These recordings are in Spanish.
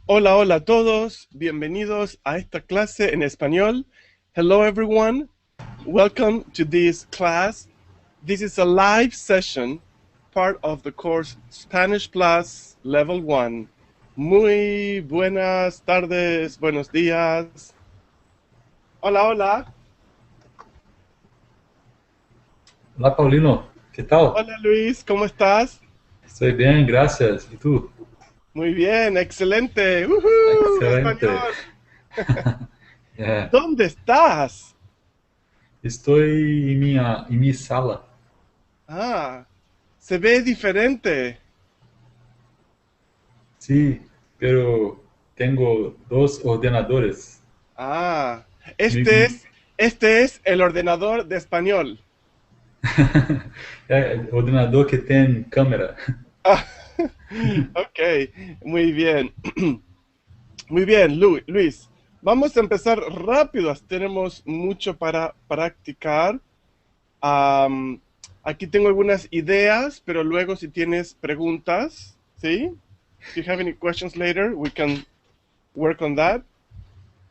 Hola, hola a todos. Bienvenidos a esta clase en español. Hello everyone. Welcome to this class. This is a live session, part of the course Spanish Plus Level 1. Muy buenas tardes, buenos días. Hola, hola. Hola Paulino, ¿qué tal? Hola Luis, ¿cómo estás? Estoy bien, gracias. ¿Y tú? Muy bien, excelente. ¡Uhú! Excelente. Español. É, ¿Dónde estás? estou em minha sala. Ah, se ve diferente. Sí, pero tengo dos ordenadores. Ah, Mi- este mi- es, este es el ordenador de español. É ordenador que tem câmera. Ah, ok, muy bien. Muy bien, Luis. Vamos a empezar rápido. Tenemos mucho para practicar. Am, Aquí tengo algunas ideas, pero luego si tienes preguntas, ¿sí? If you have any questions later, we can work on that.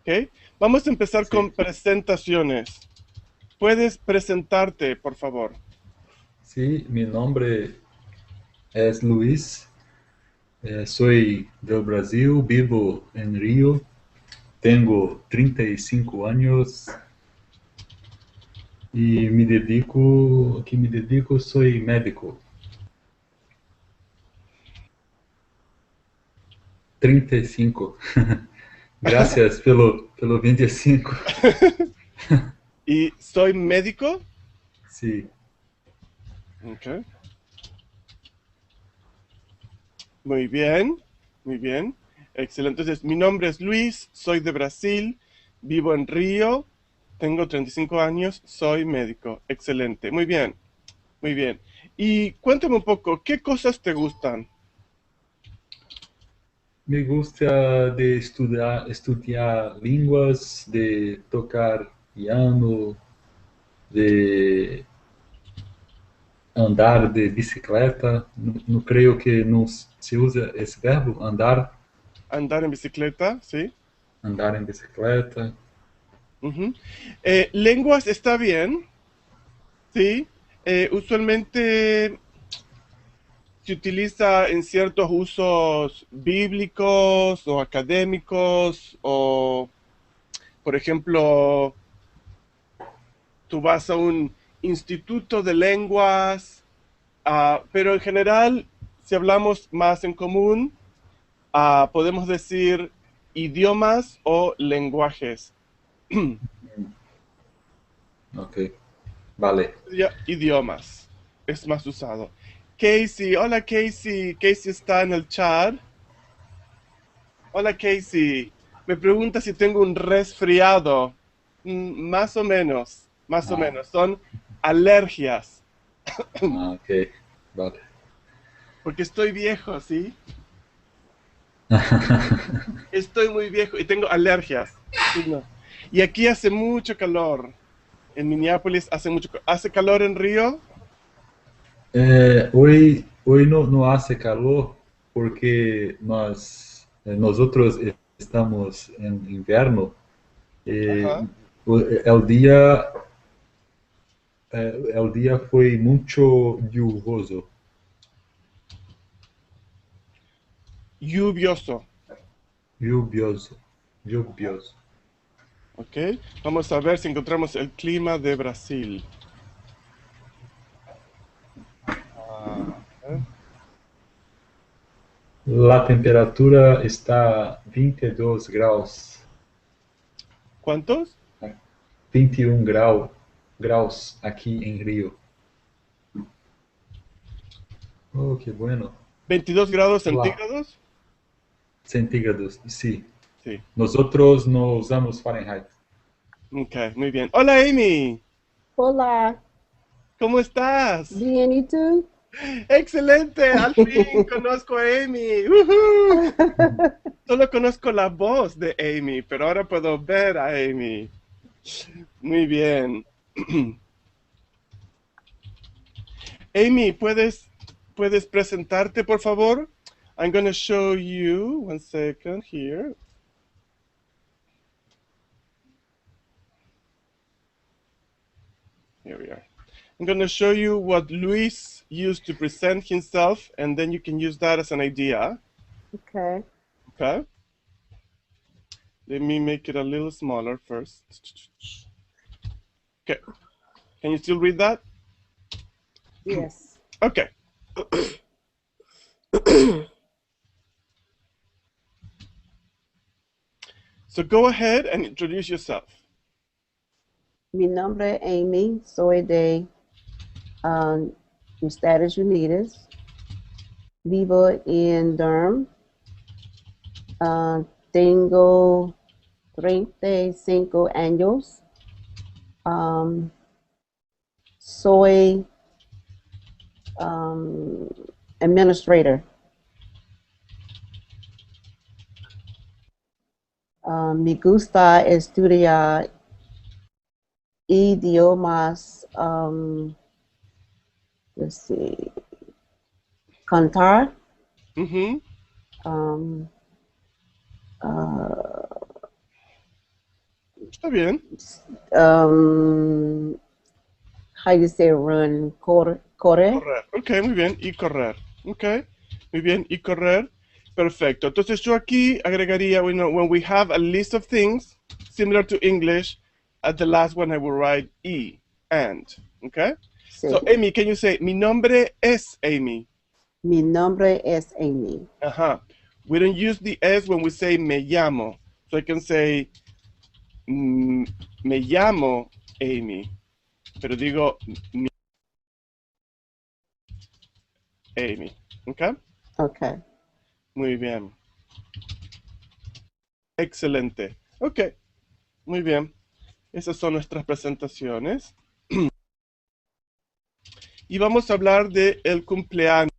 Okay. Vamos a empezar Sí, con presentaciones. ¿Puedes presentarte, por favor? sí, mi nombre es Luis. Soy del Brasil, vivo en Río. Tengo 35 años e me dedico, sou médico. 35. Gracias pelo 25. ¿Y soy médico? Sí, Okay. Muy bien, muy bien. Excelente. Entonces, mi nombre es Luis, soy de Brasil, vivo en Río, tengo 35 años, soy médico. Excelente. Muy bien, muy bien. Y cuéntame un poco, ¿qué cosas te gustan? me gusta de estudiar línguas, de tocar piano, de andar de bicicleta. Não creio que não se usa esse verbo, Andar en bicicleta, ¿sí? andar em bicicleta. Ujú. Lenguas está bien, ¿sí? Usualmente se utiliza en ciertos usos bíblicos o académicos o, por ejemplo, tú vas a un instituto de lenguas, pero en general, si hablamos más en común, podemos decir idiomas o lenguajes. Ok, vale. Ya, idiomas es más usado. Casey, hola Casey, Casey está en el chat. Hola Casey, me pregunta si tengo un resfriado. Más o menos, más o Ah, menos. Son alergias, ok, vale. porque estoy viejo, ¿sí? Estoy muy viejo y tengo alergias. Sí, no. Y aquí hace mucho calor. En Minneapolis hace mucho ¿Hace calor en Río? Hoy no hace calor porque nosotros estamos en invierno. Eh, Ajá. el día, el día fue mucho lluvioso. Lluvioso. Lluvioso. Ajá. Lluvioso. Ok. Vamos a ver si encontramos el clima de Brasil. A ver. La temperatura está 22 graus. ¿Cuántos? 21 graus aquí en Río. Oh, qué bueno. 22 grados Lá, centígrados. centígrados, sí. Sí. Nosotros no usamos Fahrenheit. Ok, muy bien. Hola Amy, Olá, ¿cómo estás? bien, ¿y tú? Excelente, al fin conozco a Amy. ¡Uhú! Solo conozco la voz de Amy, pero ahora puedo ver a Amy. Muy bien. Amy, ¿puedes presentarte, por favor? I'm going to show you, one second here. Here we are. I'm going to show you what Luis used to present himself, and then you can use that as an idea. Okay. Okay? Let me make it a little smaller first. Okay. Can you still read that? Yes. Okay. So go ahead and introduce yourself. Mi nombre es Amy, soy de Estados Unidos. Vivo en Durham. Tengo 35 años. Soy administrator. Me gusta estudiar idiomas, let's see, cantar, Mm-hmm. Está bien. How you say run, corre. Correr. Ok, muy bien. Y correr. Ok. Muy bien. Y correr. Perfecto. Entonces yo aquí agregaría, when we have a list of things similar to English, at the last one I will write E, and. Okay? Sí. So, Amy, can you say, mi nombre es Amy? Mi nombre es Amy. Uh-huh. We don't use the S when we say me llamo. So I can say, me llamo Amy. Pero digo, mi Amy. Okay? Okay. Muy bien. Excelente. Ok, muy bien. Esas son nuestras presentaciones. Y vamos a hablar de el cumpleaños.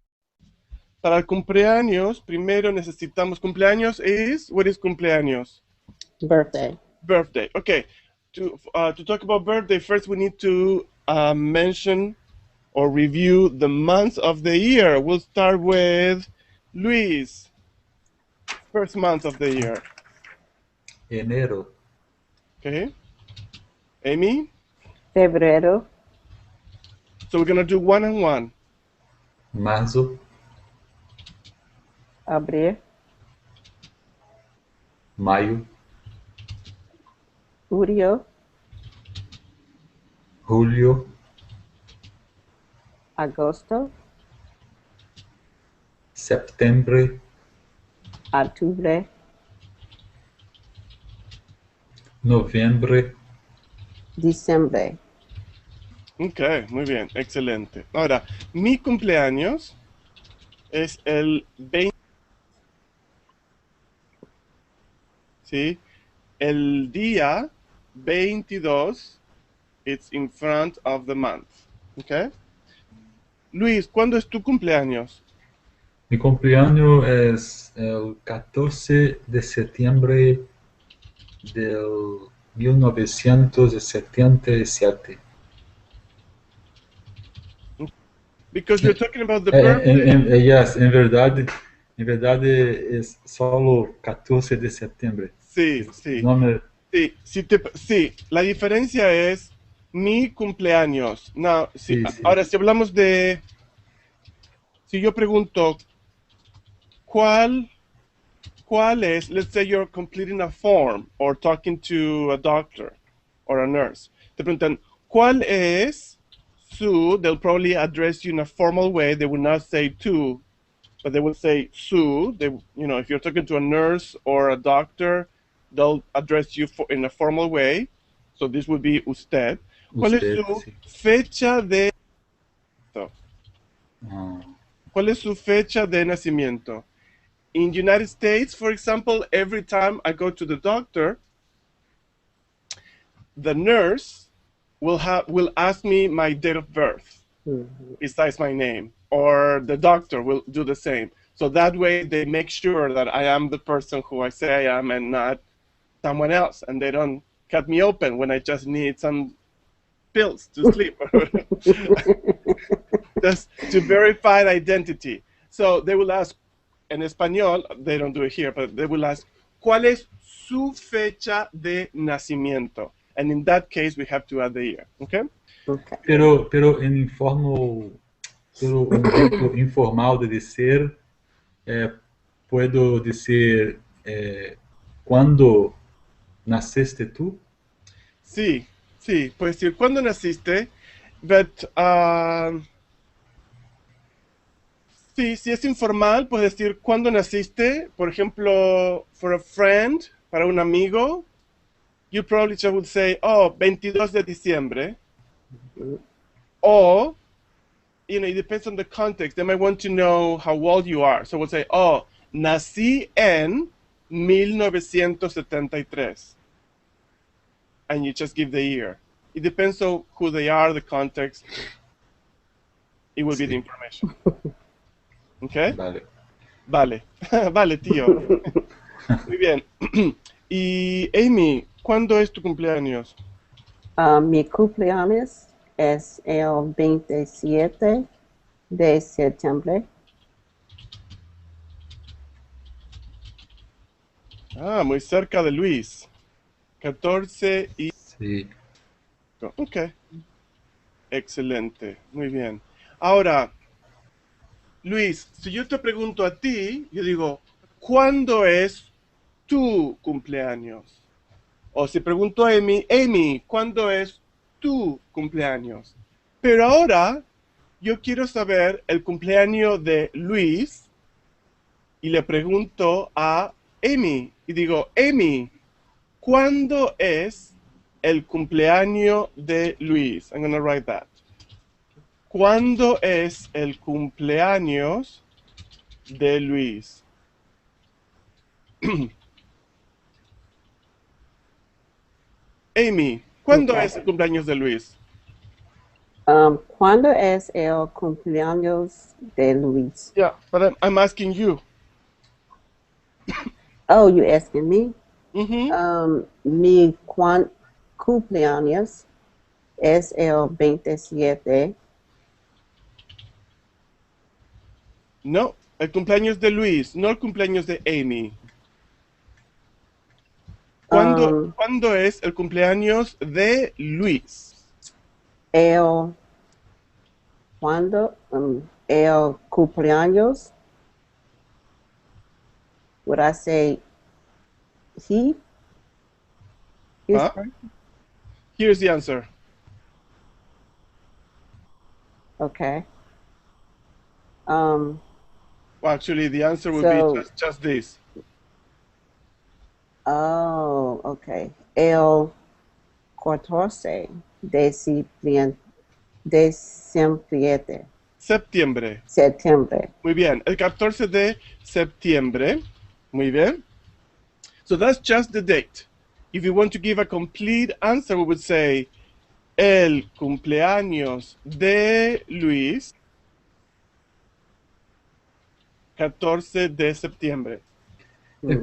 Para el cumpleaños, primero necesitamos cumpleaños what is cumpleaños? Birthday. Birthday. Okay. To talk about birthday, first we need to mention or review the months of the year. We'll start with Luis. First month of the year. Enero, Okay. Amy? Febrero. So we're going to do one and one. marzo, Abril. maio, Julio. julio, Agosto. setembro, Octubre. novembro, Diciembre. Ok, muy bien, excelente. Ahora, mi cumpleaños es el 20, ¿sí? El día 22, it's in front of the month. Ok. Luis, ¿cuándo es tu cumpleaños? mi cumpleaños es el 14 de septiembre del 1977. Because you're talking about the birthday. Yes, em verdade é solo 14 de setembro. Sí, sí. Nome, Sí, sí, la diferencia es mi cumpleaños. No, sí, sí, sí. ahora si hablamos de, si yo pregunto, ¿cuál es, let's say you're completing a form or talking to a doctor or a nurse. Te preguntan, ¿cuál es su? They'll probably address you in a formal way. They will not say tú, but they will say su. They, if you're talking to a nurse or a doctor, they'll address you in a formal way. So this would be usted. ¿Cuál es Usted, su sí. fecha de Ah, ¿Cuál es su fecha de nacimiento? In the United States, for example, every time I go to the doctor, the nurse will ask me my date of birth. besides my name, or the doctor will do the same. So that way they make sure that I am the person who I say I am and not someone else, and they don't cut me open when I just need some pills to sleep. Just to verify identity. So they will ask, en español, they don't do it here, but they will ask, ¿cuál es su fecha de nacimiento? And in that case, we have to add the year, okay? Okay. Pero en informal, pero um jeito informal de dizer, puedo dizer quando nasceste tú? Sí, sí, puedes decir, ¿cuándo naciste? But, sí, si es informal, puedes decir, ¿cuándo naciste? Por ejemplo, for a friend, para un amigo, you probably just would say, oh, 22 de diciembre. Or, you know, it depends on the context. They might want to know how old you are. So we'll say, oh, nací en 1973. And you just give the year. It depends on who they are, the context. It will be the information. Okay? Vale. Vale. Vale, tío. Muy bien. Y Amy, ¿cuándo es tu cumpleaños? Mi cumpleaños es el 27 de septiembre. Ah, muy cerca de Luis. 14 y... Sí. Ok. Excelente. Muy bien. Ahora, Luis, si yo te pregunto a ti, yo digo, ¿cuándo es tu cumpleaños? O si pregunto a Amy, Amy, ¿cuándo es tu cumpleaños? Pero ahora yo quiero saber el cumpleaños de Luis y le pregunto a Amy y digo, Amy, ¿cuándo es el cumpleaños de Luis? I'm going to write that. ¿Cuándo es el cumpleaños de Luis? Amy, ¿cuándo Okay. es el cumpleaños de Luis? ¿Cuándo es el cumpleaños de Luis? Yeah, but I'm asking you. Oh, you asking me? Mm-hmm. Mi cumpleaños es el 27. No, el cumpleaños de Luis, no el cumpleaños de Amy. ¿Cuándo es el cumpleaños de Luis? ¿Cuándo? El cumpleaños. Would I say he? His Huh? birthday? Here's the answer. Okay. Well, actually, the answer would So- be just this. Oh, okay. El 14 de Septiembre. septiembre. Muy bien. El 14 de septiembre. Muy bien. So that's just the date. If you want to give a complete answer, we would say el cumpleaños de Luis, 14 de septiembre.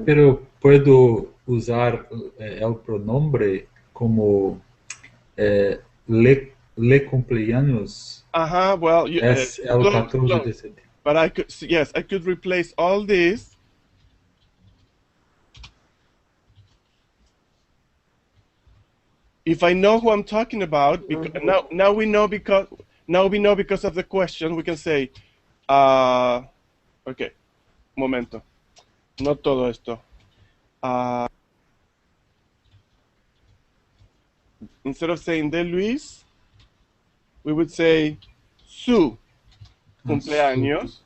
Pero puedo usar el pronombre como le cumpleaños. Well, Es el 14 de septiembre. But I could replace all this. If I know who I'm talking about, because now we know because of the question, we can say, okay, momento, no todo esto. Instead of saying de Luis, we would say su cumpleaños.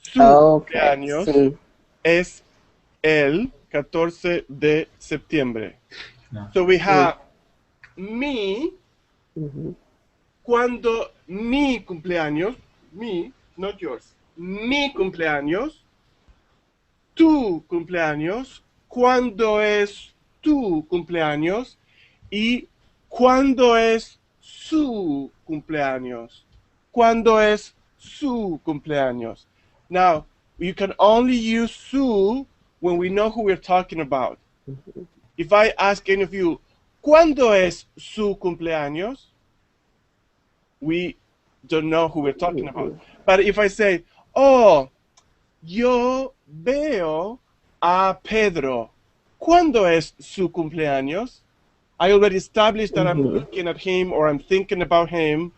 Su Okay. cumpleaños Sí. es el 14 de septiembre. No. So we have mi, Mhm. cuando mi cumpleaños, mi, not yours, mi cumpleaños, tu cumpleaños, cuando es tu cumpleaños y cuando es su cumpleaños. ¿cuándo es su cumpleaños? Now, you can only use su when we know who we're talking about. If I ask any of you, ¿cuándo es su cumpleaños? We don't know who we're talking about. But if I say, oh, yo veo a Pedro, ¿cuándo es su cumpleaños? I already established that I'm looking at him or I'm thinking about him.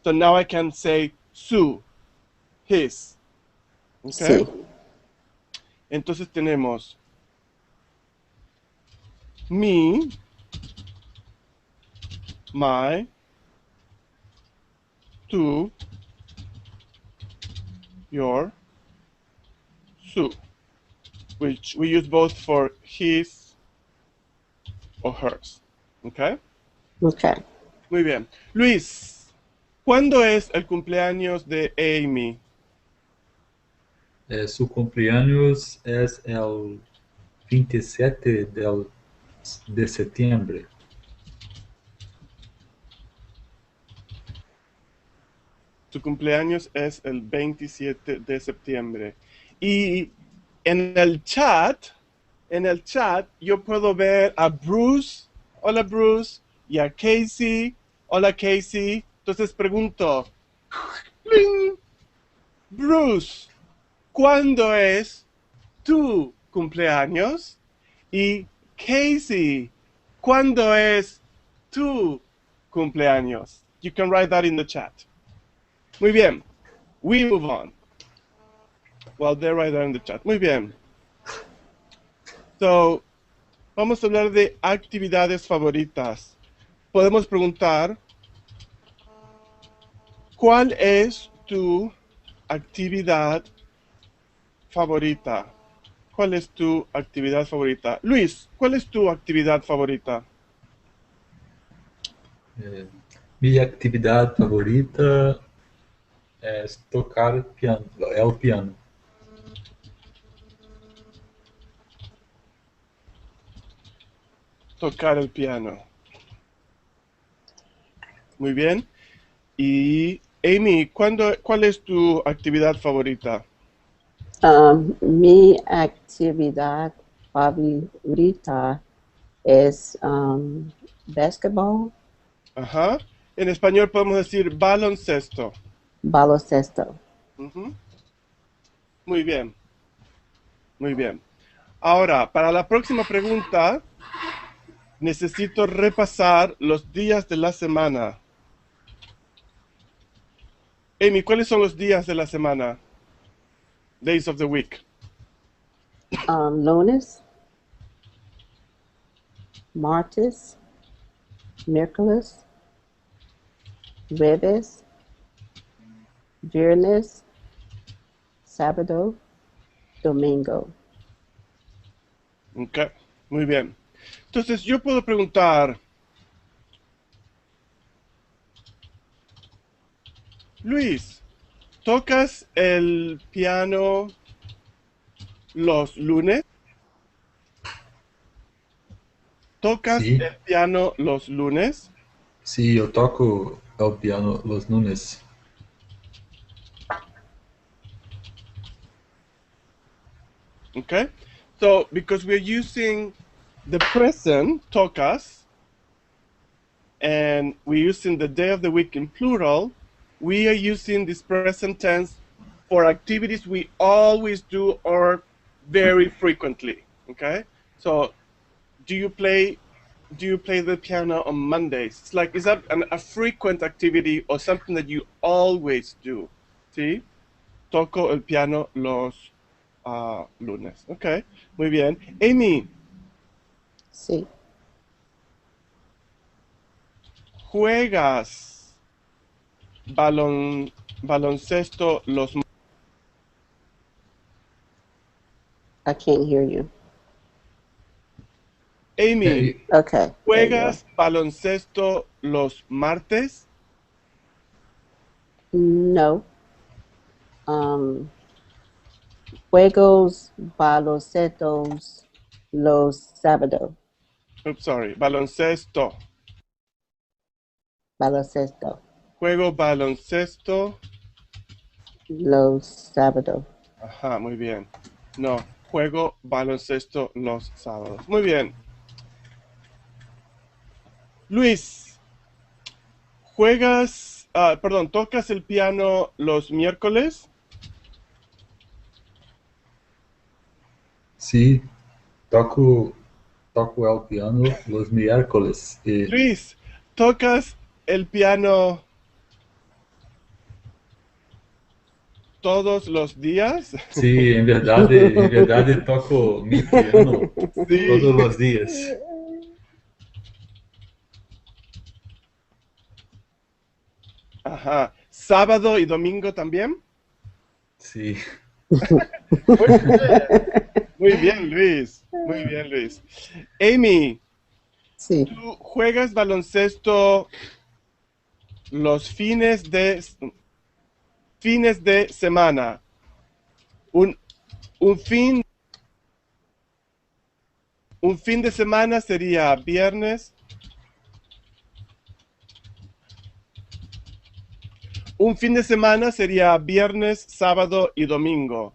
So now I can say su, his. Okay? Sí. Entonces tenemos me, my, tu, your, su, which we use both for his or hers. Okay? Okay. Muy bien. Luis, ¿cuándo es el cumpleaños de Amy? Su cumpleaños es el 27 de septiembre. Su cumpleaños es el 27 de septiembre. Y en el chat, yo puedo ver a Bruce, hola Bruce, y a Casey, hola Casey. Entonces pregunto, ¡pling! Bruce, ¿cuándo es tu cumpleaños? Y Casey, ¿cuándo es tu cumpleaños? You can write that in the chat. Muy bien. We move on. Well, they're right there in the chat. Muy bien. So, vamos a hablar de actividades favoritas. Podemos preguntar, ¿cuál es tu actividad favorita? ¿Cuál es tu actividad favorita? Luis, ¿cuál es tu actividad favorita? Mi actividad favorita es tocar el piano. Tocar el piano. Muy bien. Y Amy, ¿cuál es tu actividad favorita? Mi actividad favorita es basketball, Ajá. En español podemos decir baloncesto. baloncesto. Ujú. Muy bien. Muy bien. Ahora, para la próxima pregunta, necesito repasar los días de la semana. Amy, ¿cuáles son los días de la semana? Days of the week. Lunes, martes, miércoles, jueves, viernes, sábado, domingo. Ok, muy bien. Entonces, yo puedo preguntar, Luis, ¿tocas el piano los lunes? ¿Tocas Sí, el piano los lunes? sí, yo toco el piano los lunes. Okay, so because we're using the present, tocas, and we're using the day of the week in plural, we are using this present tense for activities we always do or very frequently. Okay, so do you play the piano on Mondays? It's like, is that a frequent activity or something that you always do? ¿Sí? Toco el piano los lunes. Ok, muy bien. Amy, Sí. ¿juegas baloncesto los... I can't hear you. Amy, Okay, there you go. ¿juegas baloncesto los martes? No. Juegos baloncetos los sábados. Oops, sorry, baloncesto. Baloncesto. Juego baloncesto. los sábados. Ajá, muy bien. No, juego baloncesto los sábados. Muy bien. Luis, perdón, ¿tocas el piano los miércoles? Sí, toco, toco el piano los miércoles. Luis, ¿tocas el piano todos los días? Sí, em verdade toco mi piano Sí. todos os dias. Ajá. ¿Sábado y domingo también? Sí, Muy bien. Muy bien, Luis. Muy bien, Luis. Amy, Sí, ¿tú juegas baloncesto los fines de semana? Un, un fin, un fin de semana sería viernes. Un fin de semana sería viernes, sábado y domingo.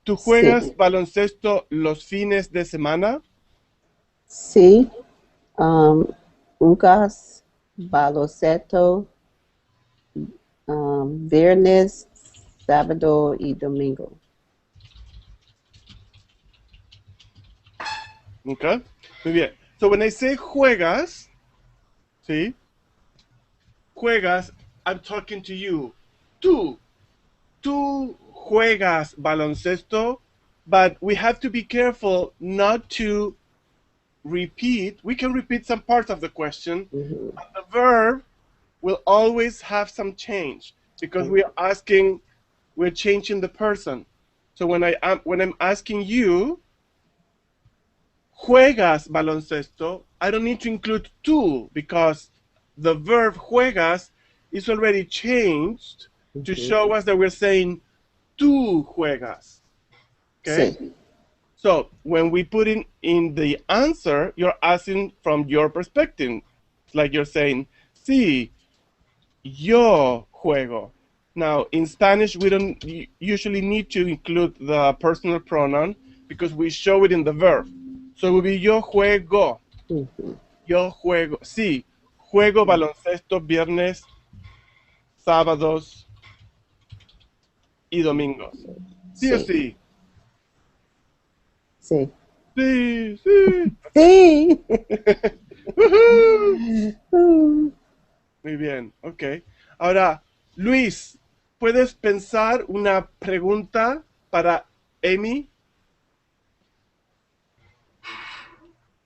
¿Tú juegas sí, baloncesto los fines de semana? sí. Um, Jugas baloncesto viernes, sábado y domingo. Okay. Muy bien. So when I say juegas, ¿sí? Juegas, I'm talking to you. Tú, tú juegas baloncesto, but we have to be careful not to repeat. We can repeat some parts of the question, Mhm. but the verb will always have some change because we are asking, we're changing the person. So when I'm asking you, juegas baloncesto, I don't need to include tú because the verb juegas is already changed to Mhm. show us that we're saying tú juegas. Okay? Sí, So when we put in the answer, you're asking from your perspective. It's like you're saying, sí, yo juego. Now, in Spanish, we don't usually need to include the personal pronoun because we show it in the verb. So it would be yo juego. mhm. Yo juego. Sí, juego baloncesto viernes, sábados y domingos. Sí o Sí, sí. sí. Sí, sí. Okay. Sí. Woohoo. Muy bien, ok. Ahora, Luis, ¿puedes pensar una pregunta para Amy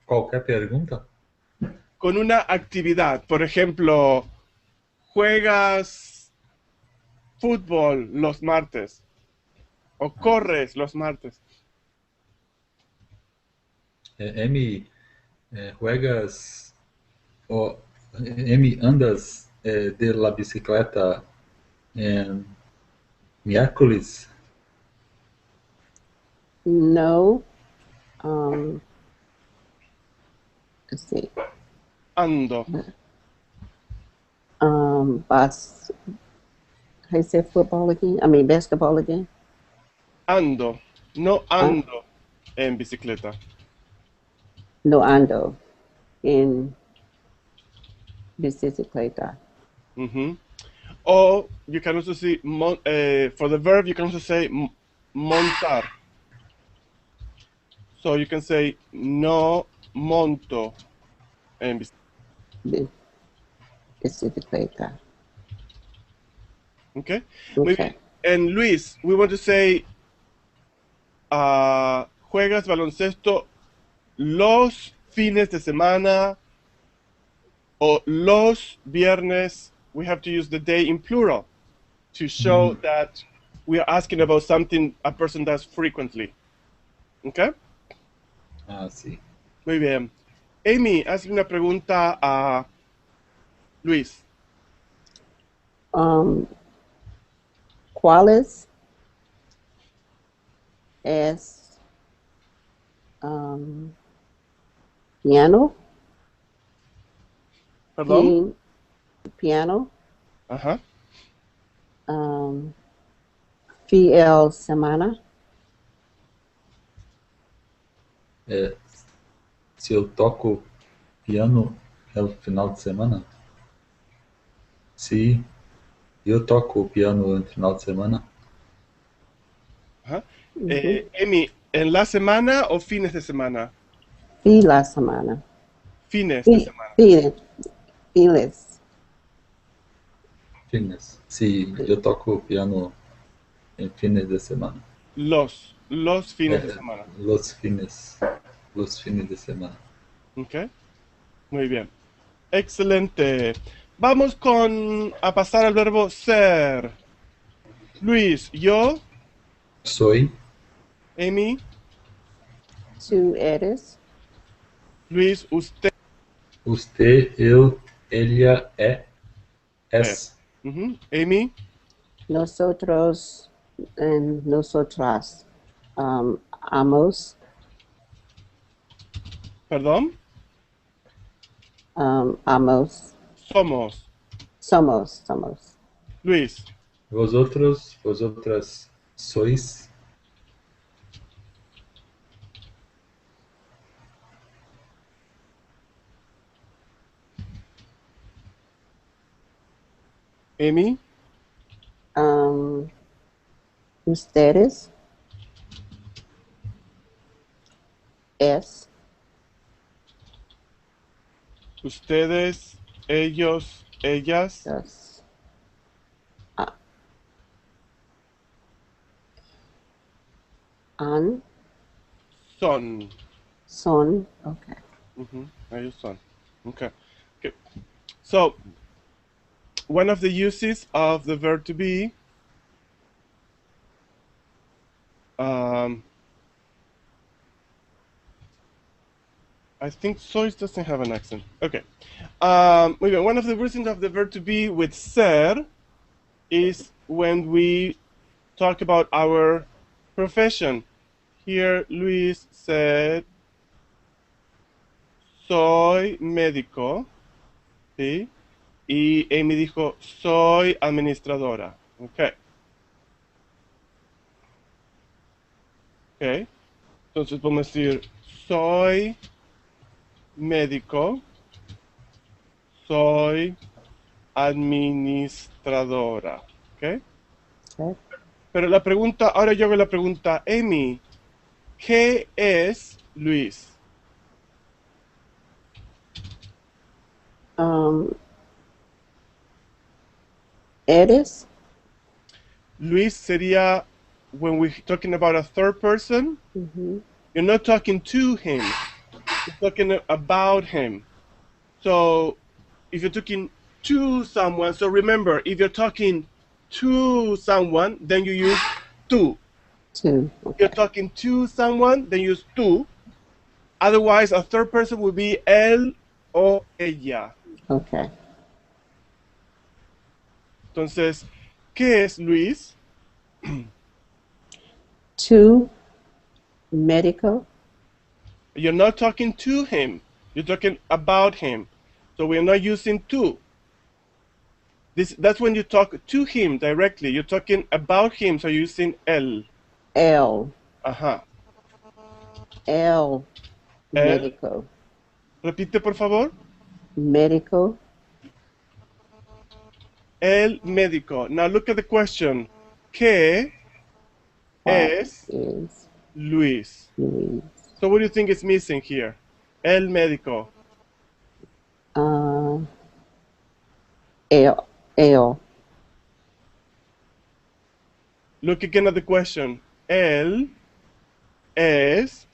qualquer pergunta? con una actividad? Por ejemplo, ¿juegas fútbol los martes o Ah, corres los martes? Emi, juegas o Emi andas de la bicicleta en miércoles? No. Um, let's see. Ando, Bas, how you say football again? I mean basketball again? ando, no Uh, ando en bicicleta. no ando in bicicleta. Ujú. Or you can also say, for the verb, you can also say montar. So you can say, no monto en bicicleta. Bi- Bicicleta. Okay, muy bien. Okay. And Luis, we want to say, juegas baloncesto los fines de semana o los viernes. We have to use the day in plural to show that we are asking about something a person does frequently. Okay, Ah, sim. muy bien. Amy, hazle una pregunta a Luis. Um, ¿Cuáles es um, piano? Perdón, Pin, piano? Ajá. Fim de semana. É, se eu toco piano no final de semana? Se eu toco piano no final de semana? Ajá. Uhum. Amy, ¿en la semana o fines de semana? Fim de semana. Fines de Fim, semana. Files. Fines. Se eu toco piano em fines de semana. Los fines de É, semana. los fines de semana. Ok, muy bien. Excelente. Vamos a pasar al verbo ser. Luis, yo, Soy, Amy, Tu eres. Luis, usted. usted, eu, ella, es. Ujú. Amy, Nosotros and nosotras. Amos. perdón, Amos. somos. Somos. Luis, Vosotros, vosotras sois. Amy, Ustedes. Es. ustedes, ellos, ellas, Us. Uh, An. son. Son. Okay. Ujú, ellos son. Okay. Okay. So, one of the uses of the verb to be, um, I think sois doesn't have an accent. Okay. Muy bien. One of the reasons of the verb to be with ser is when we talk about our profession. Here, Luis said, soy médico, ¿sí? Y Amy dijo, soy administradora. Okay. Okay. Entonces podemos decir, soy médico, soy administradora. Okay. Okay. Pero la pregunta, ahora yo hago la pregunta, Amy, ¿qué es Luis? Eres. Luis sería, when we're talking about a third person, Mm-hmm. you're not talking to him, you're talking about him. So if you're talking to someone, so remember, if you're talking to someone, then you use tú. Two. If you're Okay. talking to someone, then use tú. Otherwise, a third person would be él o ella. Okay. Entonces, ¿qué es Luis? Two. Medical. You're not talking to him. You're talking about him. So we're not using to. That's when you talk to him directly. You're talking about him, so you're using él. L. Ajá. L. Él. Medical. Repite, por favor. Medical. El médico. Now look at the question. ¿Qué What es is Luis? Louise? So what do you think is missing here? El médico. L. L. Look again at the question. Él es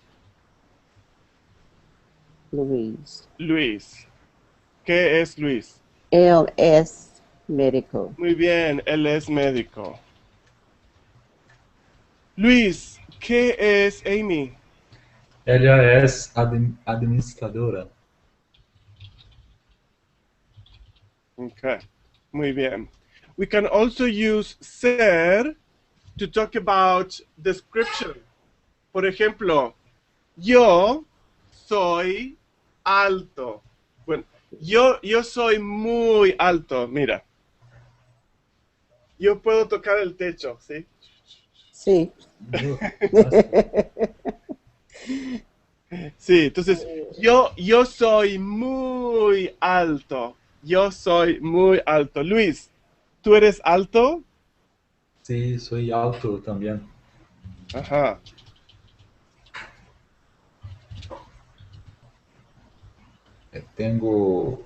Louise. Luis. ¿Qué es Luis? L. S. Medical. Muy bien, él es médico. Luis, ¿qué es Amy? Ella es administradora. Okay, muy bien. We can also use ser to talk about description. Por ejemplo, yo soy alto. Bueno, yo soy muy alto, mira. yo puedo tocar el techo, ¿sí? Sí. Oh, fácil. Sí, entonces yo soy muy alto. Yo soy muy alto. Luis, ¿tú eres alto? Sí, soy alto también. Ajá. Tengo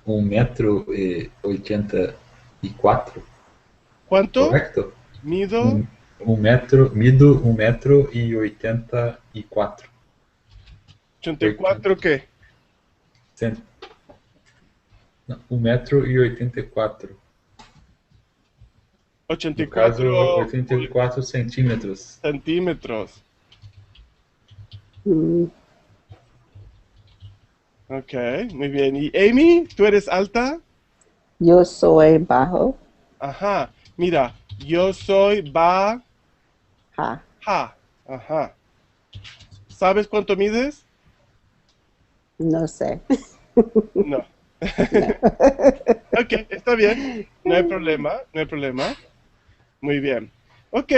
1,84 m, ¿Cuánto? correcto? Mido Un metro, mido 1,84 m. 84, ¿qué? Não, 1,84 m. No 84 caso, 84 centímetros. centímetros. Mm, Ok, muy bien. ¿Y Amy, tú eres alta? Yo soy bajo. Ajá. Mira, yo soy baja. Ja. Ajá. ¿Sabes cuánto mides? No sé. No. No. Ok, está bien. No hay problema, no hay problema. Muy bien. Ok,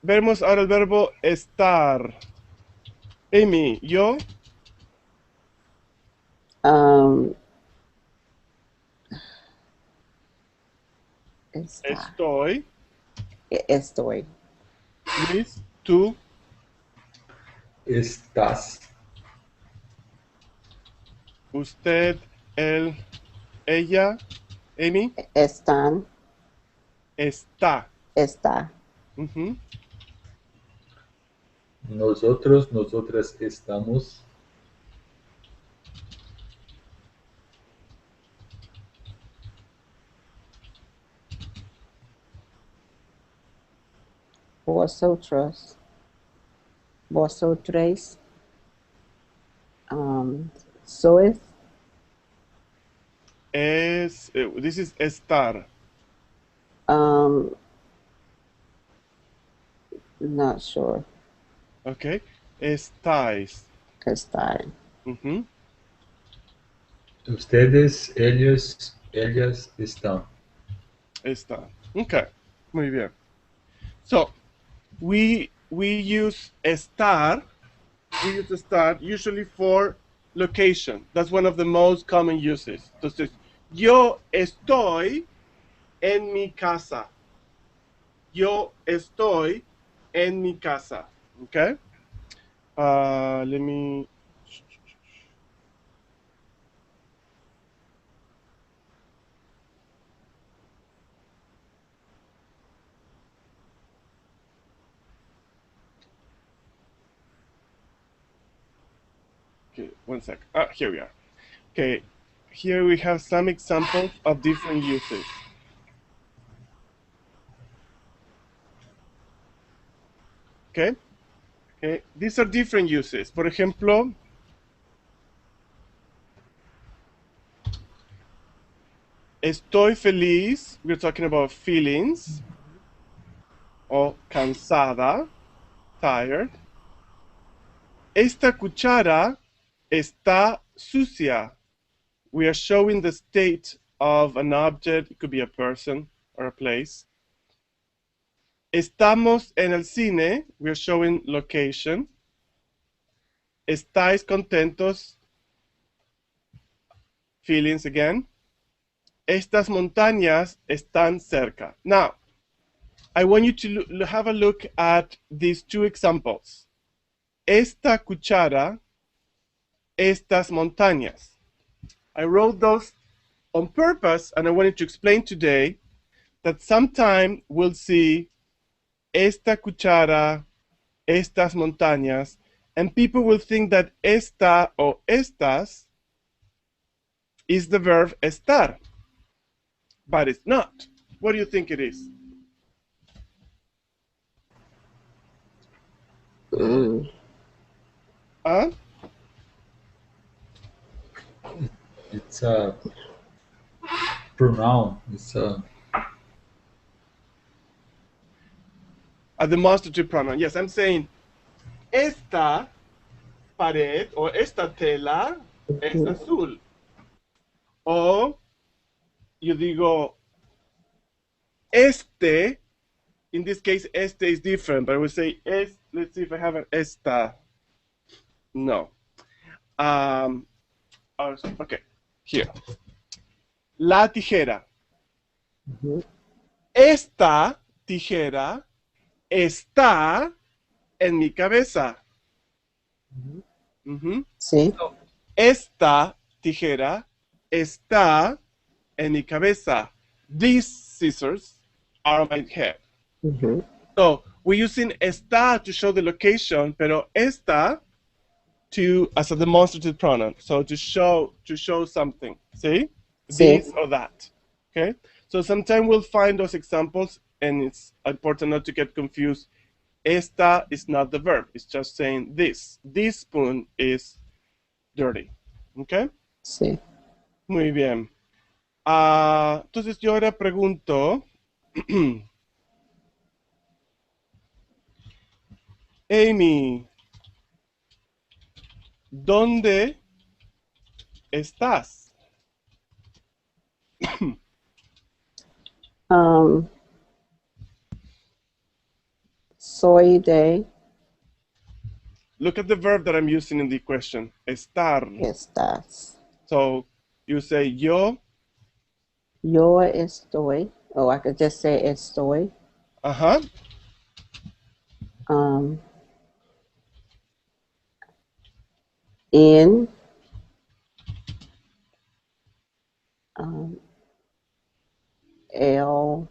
vemos ahora el verbo estar. Amy, yo Um, está. estoy. Estoy. Luis, tú, Estás. usted, él, ella, Amy, Están. está. Está. Ujú. Nosotros, nosotras estamos. Vosotros. Vosotros. Sois. This is estar. Um, Not sure. Ok, estáis. Estar. Ujú. Ustedes, ellos, ellas están. Está. Okay, muy bien. So we use estar. We use estar usually for location. That's one of the most common uses. Entonces, yo estoy en mi casa. Yo estoy en mi casa. Okay. Let me. Okay, one sec. Here we are. Okay, here we have some examples of different uses. Okay, okay, these are different uses. Por ejemplo, estoy feliz. We're talking about feelings. O cansada, tired. Esta cuchara está sucia. We are showing the state of an object. It could be a person or a place. Estamos en el cine. We are showing location. Estáis contentos. Feelings again. Estas montañas están cerca. Now, I want you to have a look at these two examples. Esta cuchara, estas montañas. I wrote those on purpose, and I wanted to explain today that sometime we'll see esta cuchara, estas montañas, and people will think that esta or estas is the verb estar, but it's not. What do you think it is? Mm. Huh? It's a pronoun. It's A demonstrative pronoun. Yes, I'm saying esta pared o esta tela es azul. O yo digo Este, in this case, este is different, but I would say, let's see if I have an esta. No. Okay, here. La tijera. Mhm. Esta tijera está en mi cabeza. Ujú. Sí. So, esta tijera está en mi cabeza. These scissors are on my head. Mhm. So we're using está to show the location, pero esta as a demonstrative pronoun. So to show something. See? Sí. This or that. Okay? So sometimes we'll find those examples, and it's important not to get confused. Esta is not the verb. It's just saying this. This spoon is dirty. Okay? Sí. Muy bien. Entonces yo ahora pregunto, Amy, ¿dónde estás? Um, soy de Look at the verb that I'm using in the question. Estar. estás. So you say yo, Yo estoy. Oh, I could just say estoy. ajá, Um, in um, el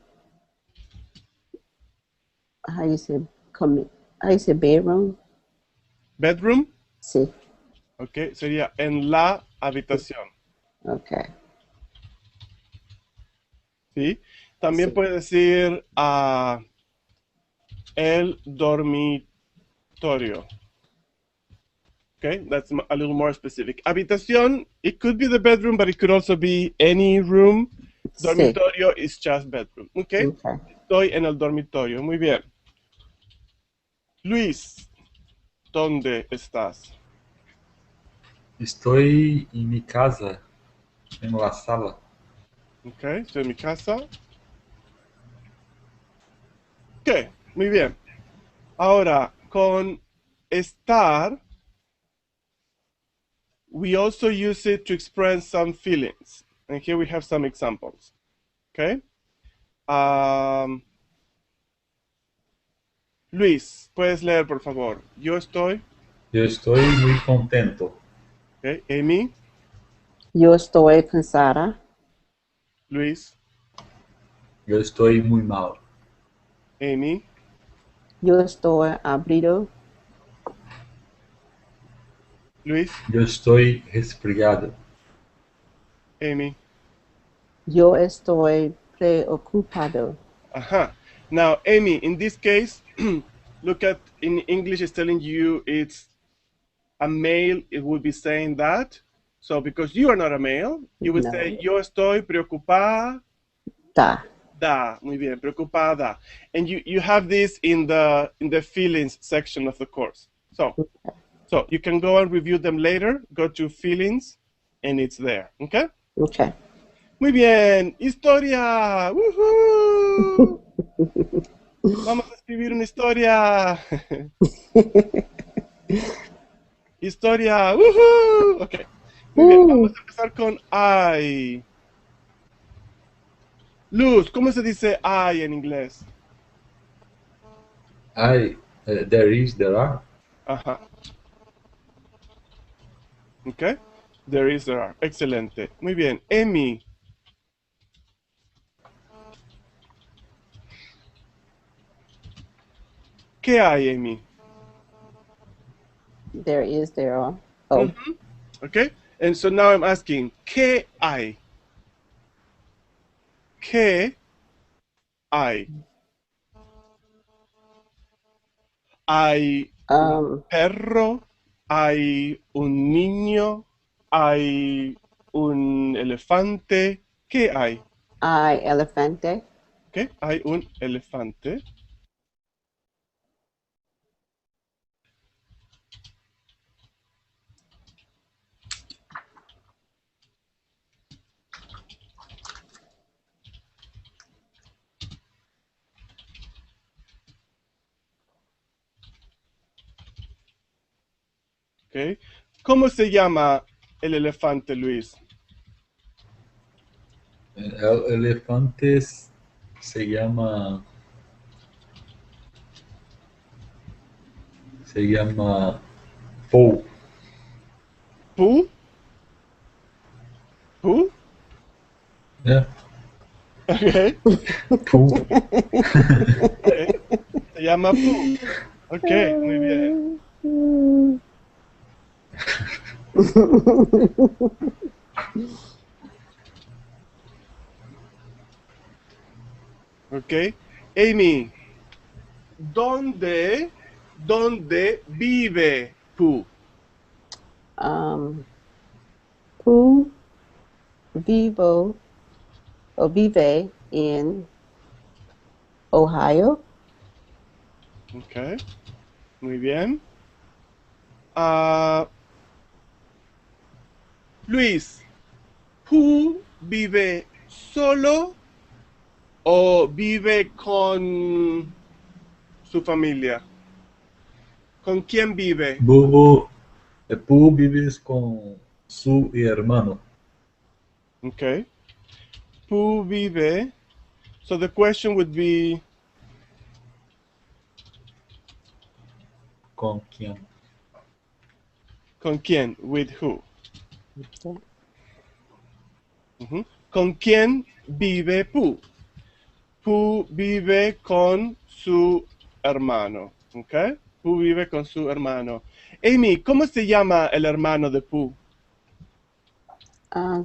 how you say how you say bedroom? bedroom. Sí. Ok, sería en la habitación. Okay. ¿Sí? También Sí. puede decir el dormitorio. Okay, that's a little more specific. Habitación, it could be the bedroom, but it could also be any room. Sí. Dormitorio is just bedroom. Okay, Okay. estoy en el dormitorio. Muy bien. Luis, ¿dónde estás? Estoy en mi casa, en la sala. Okay, estoy en mi casa. Ok, muy bien. Ahora, con estar, we also use it to express some feelings. And here we have some examples. Okay. Luis, puedes leer, por favor. Yo estoy. Yo estoy muy contento. Okay. Amy, Yo estoy cansada. Luis, Yo estoy muy mal. Amy, Yo estoy abrido. Luis, Yo estoy resfriado. Amy. Yo estoy preocupado. Aha. Now, Amy, in this case, look at in English, it's telling you it's a male, it would be saying that. So because you are not a male, you would say No. yo estoy preocupada. Da. Muy bien, preocupada. And you have this in the feelings section of the course. So you can go and review them later. Go to feelings, and it's there. Okay. Okay. Muy bien, historia. ¡Woohoo! Vamos a escribir una historia. Historia. ¡Woohoo! Ok. Muy bien, vamos a empezar con I. Luz, ¿cómo se dice I en inglés? There are. Ajá. Ok. There is, there are. Excelente. Muy bien. Emi. ¿Qué hay, Emi? There is, there are. Oh, Okay. And so now I'm asking, ¿qué hay? ¿Qué hay? Hay un um, perro, hay un niño, hay un elefante. ¿Qué hay? I elefante. ¿Qué? Hay un elefante. Okay. ¿Cómo se llama el elefante, Luis? El elefante se llama Paul. ¿Pooh? ¿Pooh? Yeah, Okay. Paul. Okay. Se llama Pooh. Ok, muy bien. Ok. Amy, ¿dónde vive Pooh? um, Pooh vive in Ohio. Ok, muy bien. Ah, Luis, ¿Pooh vive solo o vive con su familia? ¿Con quién vive? Bobo, Paul vives con su hermano. Ok. Pooh vive. So the question would be, ¿Con quién? ¿con quién? With who? Yeah. Ujú. ¿Con quién vive Pooh? Pooh vive con su hermano. ¿Ok? Pooh vive con su hermano. Amy, ¿cómo se llama el hermano de Pooh? Uh,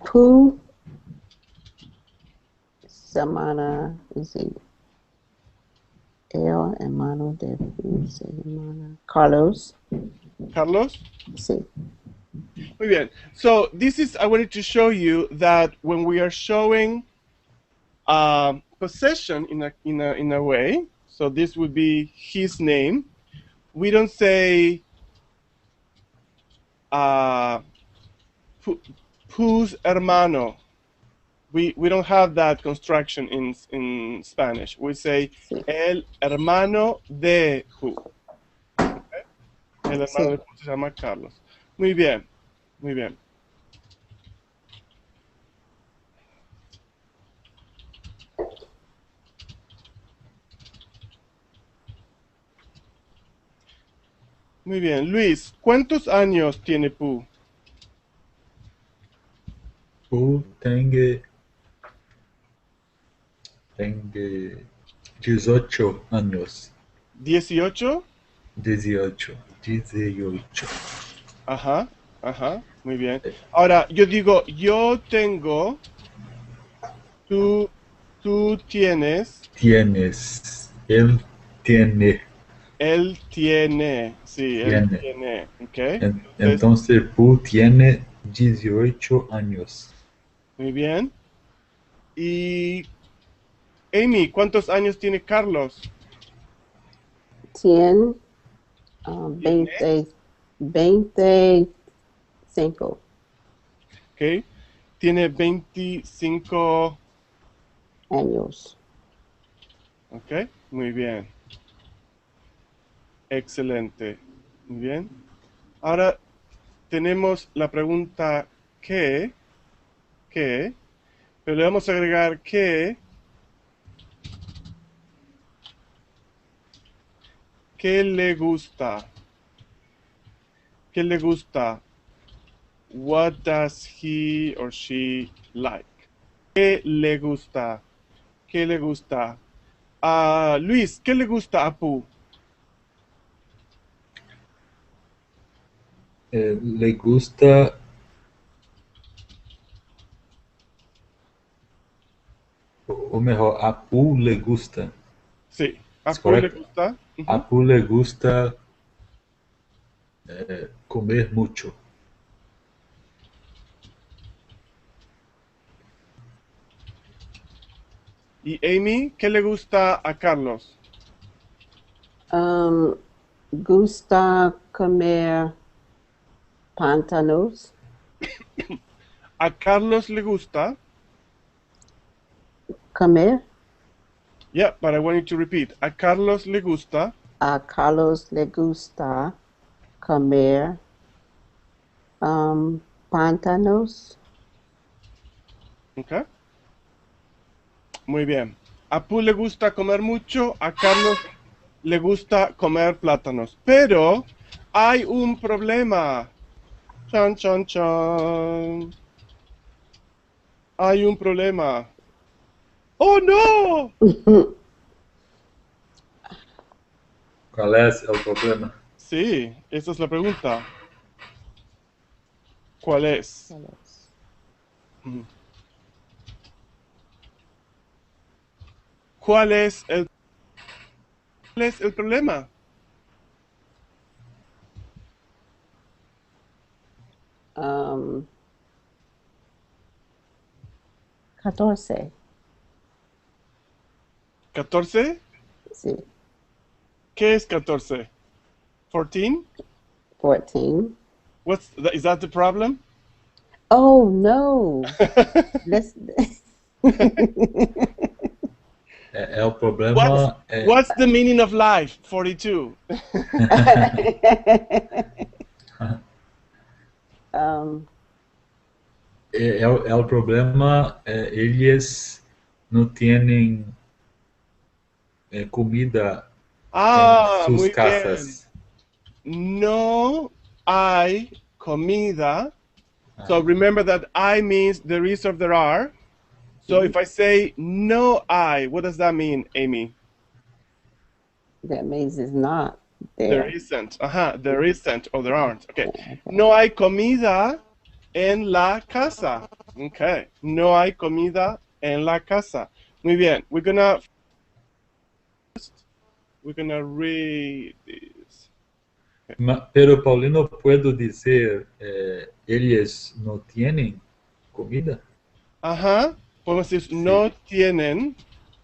Pooh Samana, is it El hermano de Pooh Samana? Carlos. Carlos? Sí. Muy bien. So this is, I wanted to show you that when we are showing possession in a way, so this would be his name, we don't say uh, Pooh's hermano. We don't have that construction in Spanish. We say Sí. el hermano de who. Okay? El hermano Sí. de Pooh se llama Carlos. Muy bien, muy bien. Muy bien. Luis, ¿cuántos años tiene Pooh? Paul tengo 18 años. 18. 18. Ajá, ajá, muy bien. Ahora, yo digo, yo tengo, tú tienes, Él tiene, él tiene, sí, él tiene. tiene, ¿ok? Entonces, Entonces, Paul tiene 18 años. muy bien. Y Amy, ¿cuántos años tiene Carlos? Tiene Tiene, 25. ¿ok? Tiene 25 Años. ¿ok? Muy bien, excelente, muy bien. Ahora tenemos la pregunta ¿qué? Pero le vamos a agregar ¿qué le gusta? ¿Qué le gusta? What does he or she like? ¿Qué le gusta? ¿Qué le gusta? Luis, ¿qué le gusta a Pooh? Le gusta, o mejor, a Paul le gusta. Sí, a ¿Es Pooh le correcto? gusta. A Ujú. Paul le gusta comer mucho. Y Amy, ¿qué le gusta a Carlos? Um, Gusta comer pantanos. A Carlos le gusta. Comer. Yeah, but I want you to repeat. A Carlos le gusta A Carlos le gusta comer pantanos. Okay. Muy bien. A Pu le gusta comer mucho, a Carlos le gusta comer plátanos. Pero hay un problema. Chan, chan, chan. Hay un problema. ¡Oh, no! ¿Cuál es el problema? Sí, esa es la pregunta. ¿Cuál es? Mm. ¿Cuál es el problema? Um, 14. 14. Sí, ¿Qué es 14? 14? 14. Is that the problem? Oh no. Let's. O What's, problema what's the meaning of life? 42. um, o problema eles não têm comida em Ah, suas muy bien. casas. Mm-hmm. No hay comida. So Ah, remember that I means there is or there are. So if I say no hay, what does that mean, Amy? that means it's not There there. isn't. There isn't or there aren't. Okay. Okay. No hay comida en la casa. Okay. No hay comida en la casa. Muy bien. We're gonna read this. Pero Paulino, puedo dizer eles não têm comida? Podemos decir Sí. no tienen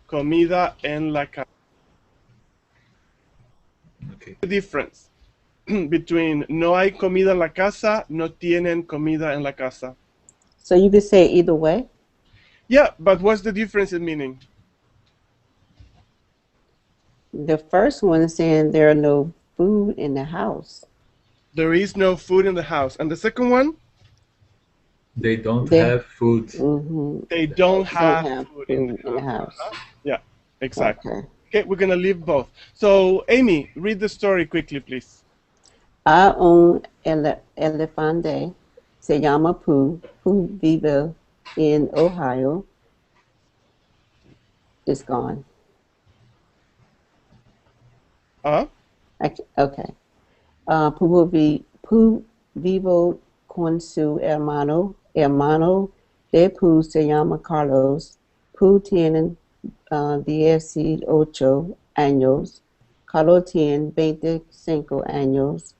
comida en la casa. Okay. The difference between no hay comida en la casa, no tienen comida en la casa. So you could say either way. Yeah, but what's the difference in meaning? The first one is saying there are no food in the house. There is no food in the house. And the second one, They don't They have food. they don't don't have have food food in the house. Yeah, exactly. Okay. Okay, we're gonna leave both. So, Amy, read the story quickly, please. A un elefante se llama Pooh. Pooh vive in Ohio. It's gone. Uh, Okay. Pooh vivo con su hermano. Hermano de Pooh se llama Carlos. Pooh tiene 18 años. Carlos tiene 25 años.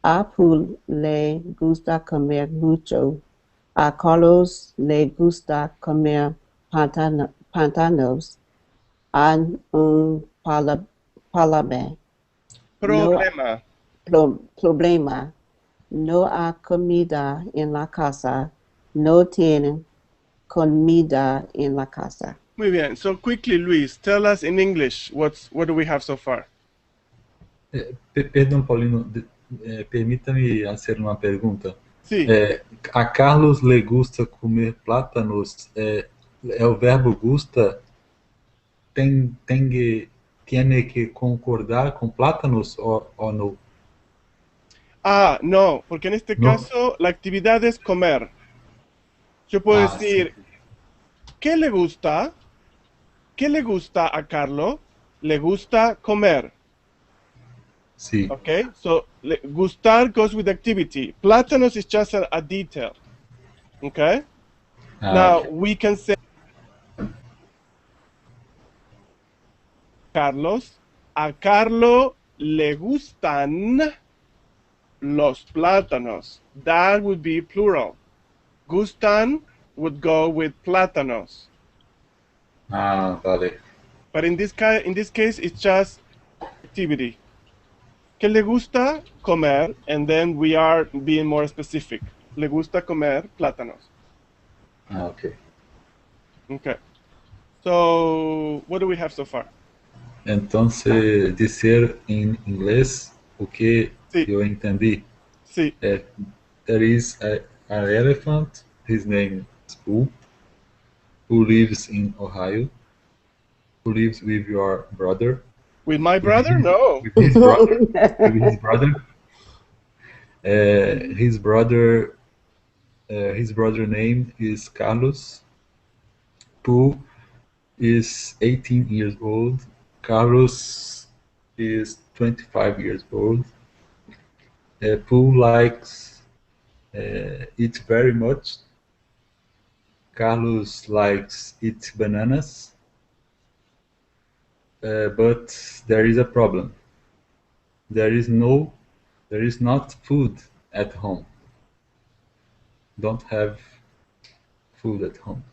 A Pooh le gusta comer mucho. A Carlos le gusta comer pantanos. Hay un problema. No problema. problema. No hay comida en la casa. No tienen comida en la casa. Muy bien. So quickly, Luis, tell us in English what do we have so far? Perdão, Paulino, permita-me fazer uma pergunta. Sí. A Carlos le gusta comer plátanos. O verbo gusta tiene que concordar con plátanos o no? No, porque en este No. caso la actividad es comer. Yo puedo decir, Sí. ¿qué le gusta? ¿Qué le gusta a Carlos? Le gusta comer. Sí. Okay, so gustar goes with activity. Plátanos is just a detail. Okay, now Okay. we can say Carlos. A Carlos le gustan los plátanos. That would be plural. Gustan would go with plátanos. Vale. But in this case, it's just activity. ¿Qué le gusta comer? And then we are being more specific. Le gusta comer plátanos. Okay. Okay. So, what do we have so far? Entonces, dizer em inglês o que Sí, eu entendi. sí. There is an elephant, his name is Pooh, who lives in Ohio, who lives with your brother, With my with brother? his, No. with his brother, with his brother. His brother, his brother name is Carlos. Pooh is 18 years old. Carlos is 25 years old. Pooh likes eat very much. Carlos likes eat bananas, but there is a problem. There is no, there is not food at home. Don't have food at home.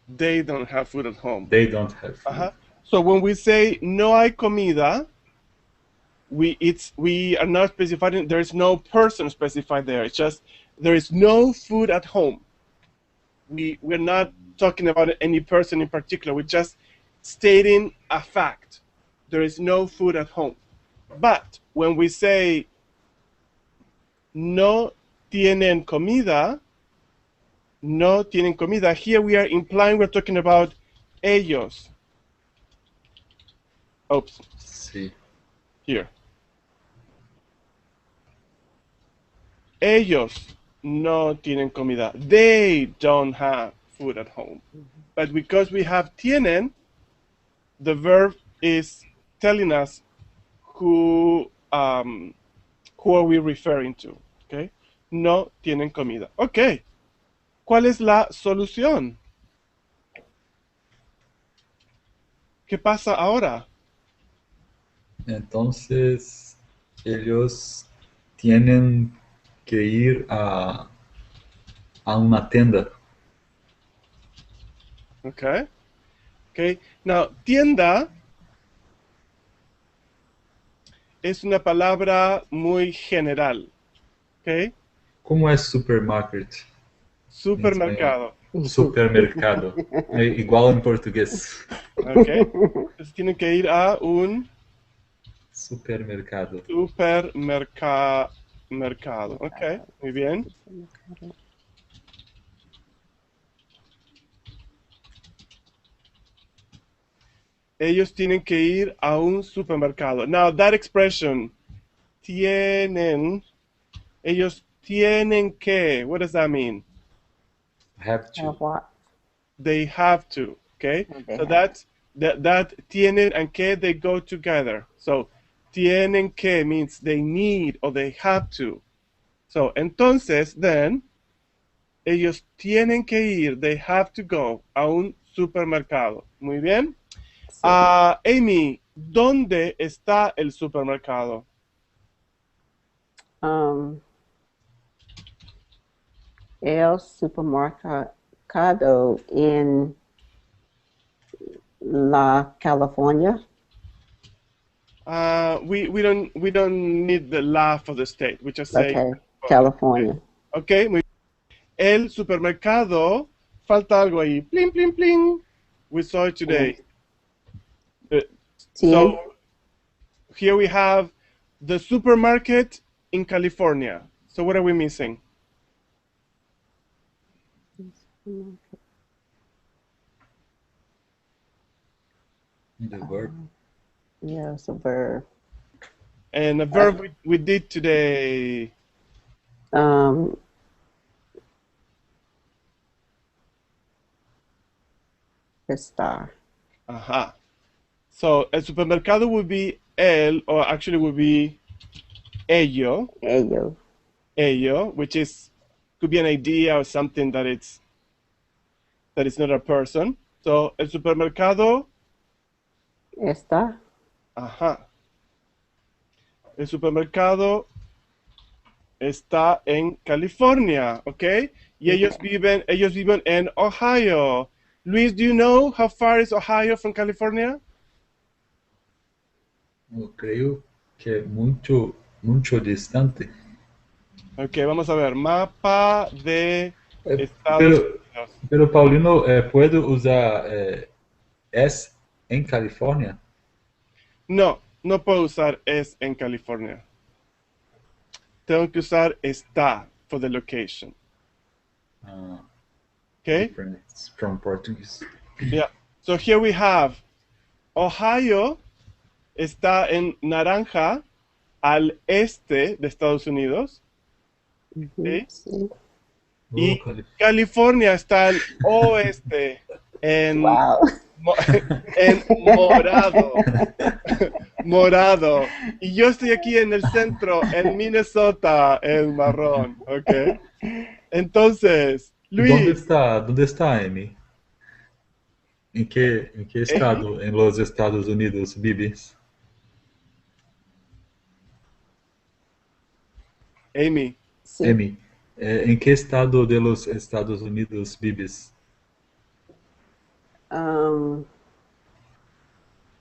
They don't have food at home. They don't have food. Uh-huh. So when we say no hay comida, we are not specifying, there's no person specified there. It's just there is no food at home. We're not talking about any person in particular. We're just stating a fact. There is no food at home. But when we say no tienen comida, no tienen comida, here we are implying we're talking about ellos. Oops. Sí. Here. Ellos no tienen comida. They don't have food at home. But because we have tienen, the verb is telling us who are we referring to. Okay? No tienen comida. Ok. ¿Cuál es la solución? ¿Qué pasa ahora? Entonces, ellos tienen que ir a una tienda. Okay. Okay. Now, tienda es una palabra muy general. Okay. Como é supermarket em espanhol? Supermercado. Supermercado. É igual em português. Okay. Entonces tienen que ir a un Supermercado. mercado. Ok, muy bien. Ellos tienen que ir a un supermercado. Now, that expression, tienen, ellos tienen que, what does that mean? Have to. Have what? They have to, okay? They So have. that tienen and que, they go together. So, tienen que means they need or they have to. So, entonces, then, ellos tienen que ir, they have to go a un supermercado. Muy bien. Sí. Amy, ¿dónde está el supermercado? El supermercado en La California. We don't need the la for the state. We just say Okay, California. Okay, muy el supermercado, falta algo ahí. Pling, pling, pling. We saw it today. So here we have the supermarket in California. So what are we missing? The verb. Yeah, it's a verb. And a verb we did today. Estar. Aha. So el supermercado would be el, or actually would be ello. Ello. Ello, which could be an idea or something that it's not a person. So el supermercado. Está. Ajá. El supermercado está en California, ¿ok? Y ellos viven en Ohio. Luis, do you know how far is Ohio from California? Eu creio que é muito, muito distante. Ok, vamos a ver. Mapa de Estados Unidos. Pero Paulino, ¿puedo usar es en California? No, no puedo usar es en California. tengo que usar está for the location. Okay? Different from Portuguese. Yeah. So here we have Ohio está en naranja al este de Estados Unidos. ¿Sí? Sí. Y California. California está al oeste en, Wow. en morado. Morado. Y yo estoy aquí en el centro, en Minnesota, en marrón. ¿Ok? Entonces, Luis, ¿Dónde está Amy? ¿En qué estado en los Estados Unidos vives? Amy, Sí. Amy, ¿en qué estado de los Estados Unidos vives?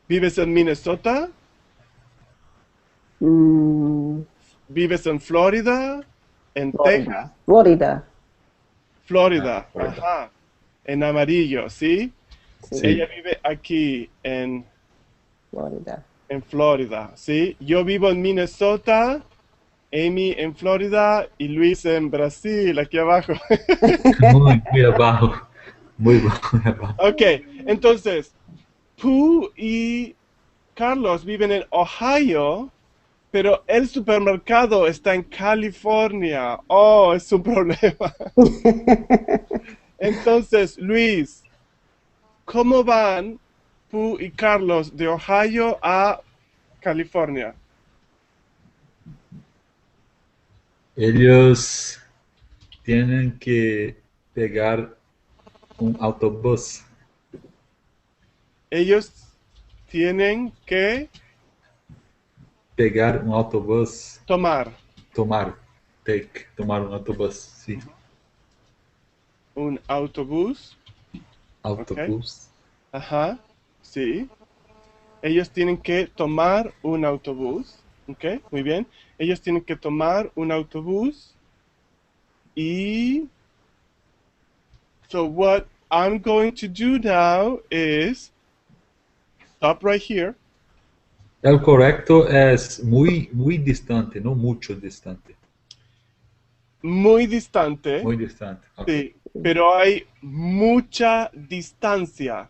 ¿vives en Minnesota? Mm, ¿Vives en Florida? ¿En Texas? Florida. Florida. Florida. Ajá. En amarillo, ¿sí? Sí. Ella vive aquí en Florida. Florida, ¿sí? Yo vivo en Minnesota, Amy en Florida y Luis en Brasil, aquí abajo. Muy abajo. Muy abajo. Ok, entonces, Pooh y Carlos viven en Ohio, pero el supermercado está en California. Oh, es un problema. Entonces, Luis, ¿cómo van Pooh y Carlos de Ohio a California? Ellos tienen que pegar un autobús. Ellos tienen que Pegar un autobús. tomar Tomar un autobús, sí. un autobús. Autobús. Ajá, sí. Ellos tienen que tomar un autobús. Ok, muy bien. Ellos tienen que tomar un autobús. Y so what I'm going to do now is stop right here. El correcto es muy distante, no mucho distante. Muy distante. Muy distante. Ok. Sí, pero hay mucha distancia.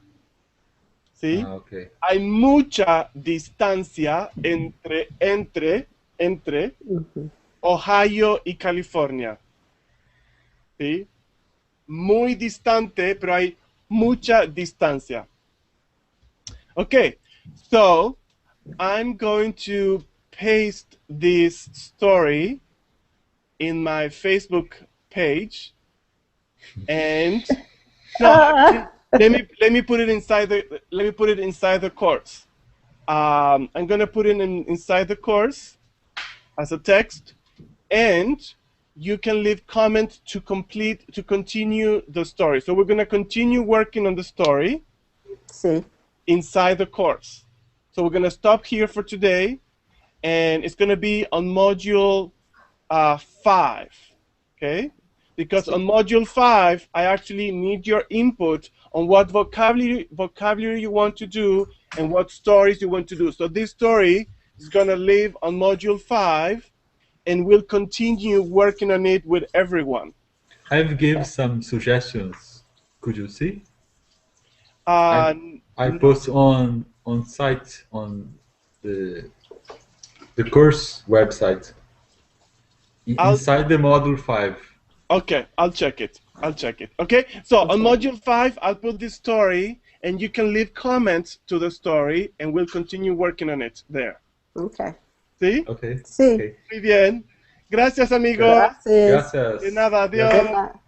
¿Sí? Ah, ok. Hay mucha distancia entre Ohio y California. ¿Sí? Muy distante, pero hay mucha distancia. Okay, so I'm going to paste this story in my Facebook page, and no, let me put it inside the course. I'm gonna put it inside the course as a text, and you can leave comments to continue the story. So we're gonna continue working on the story Sí. inside the course. So we're gonna stop here for today, and it's gonna be on module 5, okay? Because on module 5, I actually need your input on what vocabulary you want to do and what stories you want to do. So this story is gonna live on module 5, and we'll continue working on it with everyone. I've given some suggestions. Could you see? Uh, I post on site on the course website inside the module 5. Okay, I'll check it. Okay, so on module 5, I'll put this story, and you can leave comments to the story, and we'll continue working on it there. Okay. ¿Sí? Okay. Sí. Okay. Muy bien. Gracias, amigos. Gracias. Gracias. De nada, adiós. De nada.